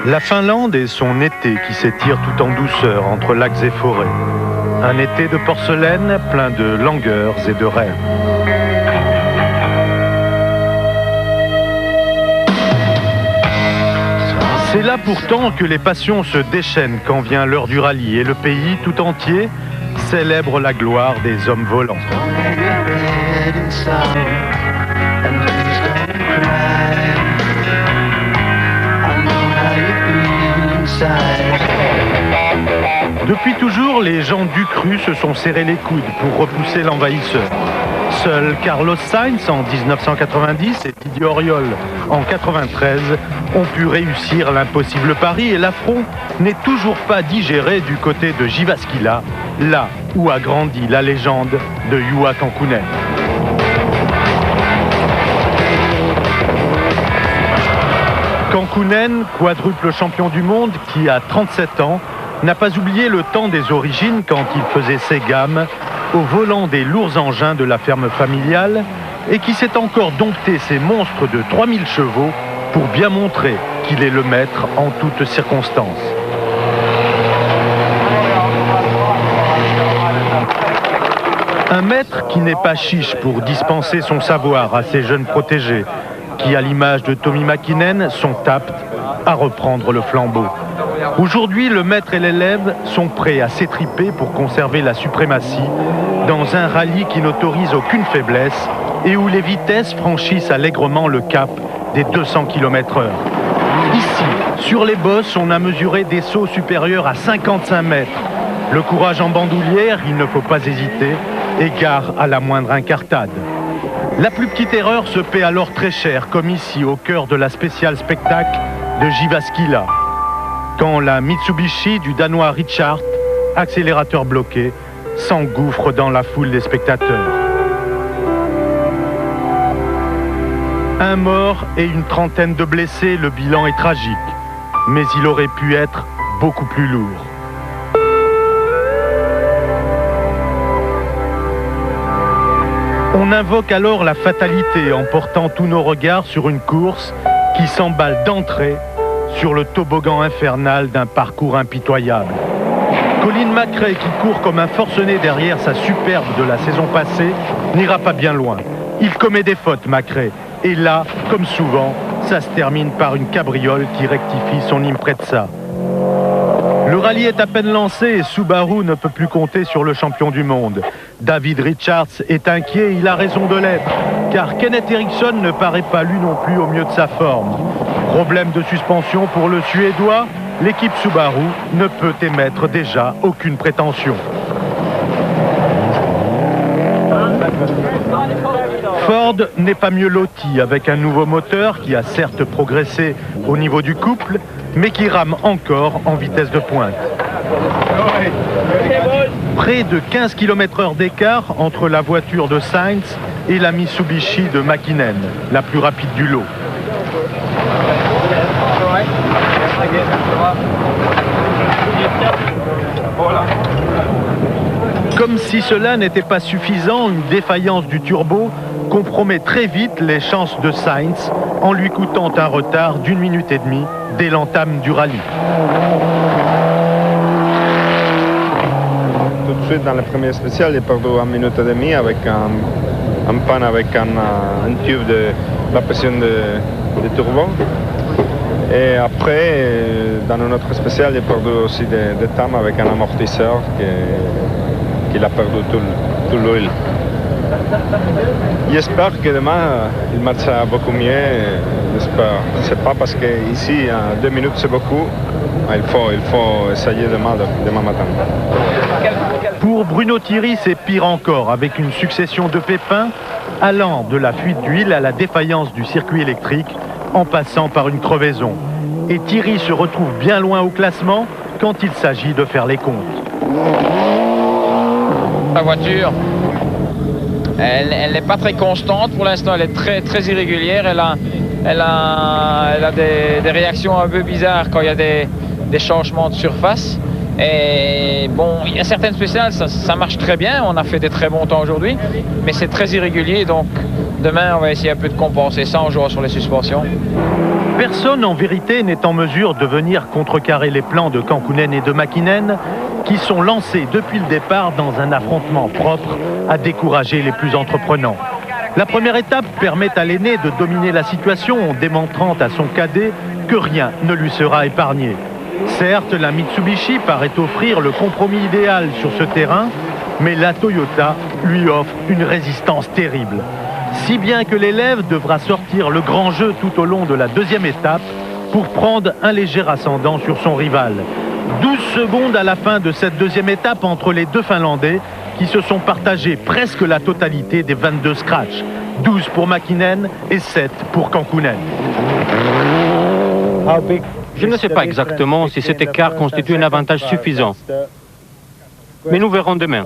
La Finlande et son été qui s'étire tout en douceur entre lacs et forêts. Un été de porcelaine plein de langueurs et de rêves. C'est là pourtant que les passions se déchaînent quand vient l'heure du rallye et le pays tout entier célèbre la gloire des hommes volants. Depuis toujours, les gens du cru se sont serrés les coudes pour repousser l'envahisseur. Seuls Carlos Sainz en 1990 et Didier Auriol en 1993 ont pu réussir l'impossible pari et l'affront n'est toujours pas digéré du côté de Jyväskylä, là où a grandi la légende de Juha Kankkunen. Kankkunen, quadruple champion du monde qui a 37 ans, n'a pas oublié le temps des origines quand il faisait ses gammes au volant des lourds engins de la ferme familiale et qui s'est encore dompté ces monstres de 3000 chevaux pour bien montrer qu'il est le maître en toutes circonstances. Un maître qui n'est pas chiche pour dispenser son savoir à ses jeunes protégés, qui, à l'image de Tommi Mäkinen, sont aptes à reprendre le flambeau. Aujourd'hui, le maître et l'élève sont prêts à s'étriper pour conserver la suprématie dans un rallye qui n'autorise aucune faiblesse et où les vitesses franchissent allègrement le cap des 200 km/h. Ici, sur les bosses, on a mesuré des sauts supérieurs à 55 mètres. Le courage en bandoulière, il ne faut pas hésiter, égare à la moindre incartade. La plus petite erreur se paie alors très cher, comme ici, au cœur de la spéciale spectacle de Jyväskylä, quand la Mitsubishi du Danois Richard, accélérateur bloqué, s'engouffre dans la foule des spectateurs. Un mort et une trentaine de blessés, le bilan est tragique, mais il aurait pu être beaucoup plus lourd. On invoque alors la fatalité en portant tous nos regards sur une course qui s'emballe d'entrée sur le toboggan infernal d'un parcours impitoyable. Colin McRae, qui court comme un forcené derrière sa superbe de la saison passée, n'ira pas bien loin. Il commet des fautes, McRae. Et là, comme souvent, ça se termine par une cabriole qui rectifie son Impreza. Le rallye est à peine lancé et Subaru ne peut plus compter sur le champion du monde. David Richards est inquiet, il a raison de l'être, car Kenneth Eriksson ne paraît pas lui non plus au mieux de sa forme. Problème de suspension pour le Suédois, l'équipe Subaru ne peut émettre déjà aucune prétention. Ford n'est pas mieux loti avec un nouveau moteur qui a certes progressé au niveau du couple, mais qui rame encore en vitesse de pointe. Près de 15 km/h d'écart entre la voiture de Sainz et la Mitsubishi de Mäkinen, la plus rapide du lot. Comme si cela n'était pas suffisant, une défaillance du turbo compromet très vite les chances de Sainz en lui coûtant un retard d'1 minute et demie dès l'entame du rallye. Tout de suite dans le premier spécial, il a perdu 1 minute et demie avec un panne avec un tube de la pression de turbo. Et après, dans un autre spécial, il a perdu aussi des temps avec un amortisseur qu'il a perdu tout l'huile. J'espère que demain, il marchera beaucoup mieux. J'espère. C'est pas parce qu'ici, 2 minutes, c'est beaucoup. Il faut essayer demain matin. Pour Bruno Thierry, c'est pire encore, avec une succession de pépins allant de la fuite d'huile à la défaillance du circuit électrique en passant par une crevaison. Et Thierry se retrouve bien loin au classement quand il s'agit de faire les comptes. La voiture, elle n'est pas très constante pour l'instant, elle est très irrégulière, elle a des réactions un peu bizarres quand il y a des changements de surface. Et bon, il y a certaines spéciales, ça marche très bien, on a fait des très bons temps aujourd'hui, mais c'est très irrégulier, donc demain on va essayer un peu de compenser ça en jouant sur les suspensions. Personne en vérité n'est en mesure de venir contrecarrer les plans de Kankkunen et de Mäkinen qui sont lancés depuis le départ dans un affrontement propre à décourager les plus entreprenants. La première étape permet à l'aîné de dominer la situation en démontrant à son cadet que rien ne lui sera épargné. Certes, la Mitsubishi paraît offrir le compromis idéal sur ce terrain, mais la Toyota lui offre une résistance terrible. Si bien que l'élève devra sortir le grand jeu tout au long de la deuxième étape pour prendre un léger ascendant sur son rival. 12 secondes à la fin de cette deuxième étape entre les deux Finlandais qui se sont partagés presque la totalité des 22 scratchs. 12 pour Mäkinen et 7 pour Kankkunen. Je ne sais pas exactement si cet écart constitue un avantage suffisant. Mais nous verrons demain.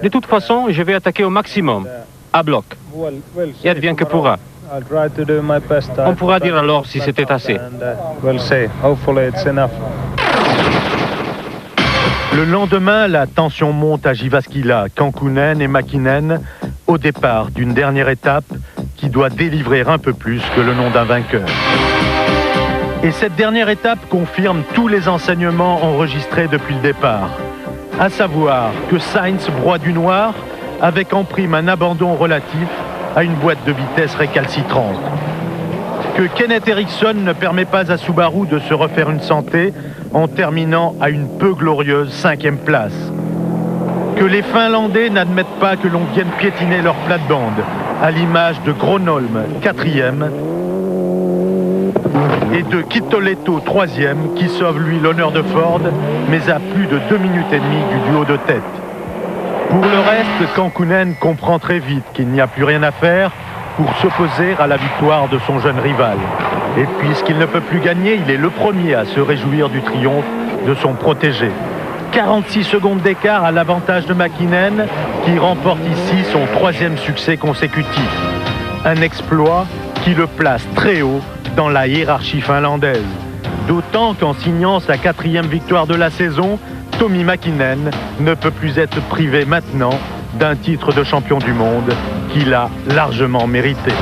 De toute façon, je vais attaquer au maximum, à bloc. Et advienne que pourra. On pourra dire alors si c'était assez. Le lendemain, la tension monte à Jyväskylä, Kankkunen et Mäkinen au départ d'une dernière étape qui doit délivrer un peu plus que le nom d'un vainqueur. Et cette dernière étape confirme tous les enseignements enregistrés depuis le départ. À savoir que Sainz broie du noir avec en prime un abandon relatif à une boîte de vitesse récalcitrante. Que Kenneth Eriksson ne permet pas à Subaru de se refaire une santé en terminant à une peu glorieuse 5e place. Que les Finlandais n'admettent pas que l'on vienne piétiner leur plate-bande, à l'image de Gronholm 4e et de Kittoletto 3e qui sauve lui l'honneur de Ford, mais à plus de 2 minutes et demie du duo de tête. Pour le reste, Kankkunen comprend très vite qu'il n'y a plus rien à faire pour s'opposer à la victoire de son jeune rival. Et puisqu'il ne peut plus gagner, il est le premier à se réjouir du triomphe de son protégé. 46 secondes d'écart à l'avantage de Mäkinen qui remporte ici son 3e succès consécutif. Un exploit qui le place très haut dans la hiérarchie finlandaise. D'autant qu'en signant sa 4e victoire de la saison, Tommi Mäkinen ne peut plus être privé maintenant d'un titre de champion du monde qu'il a largement mérité.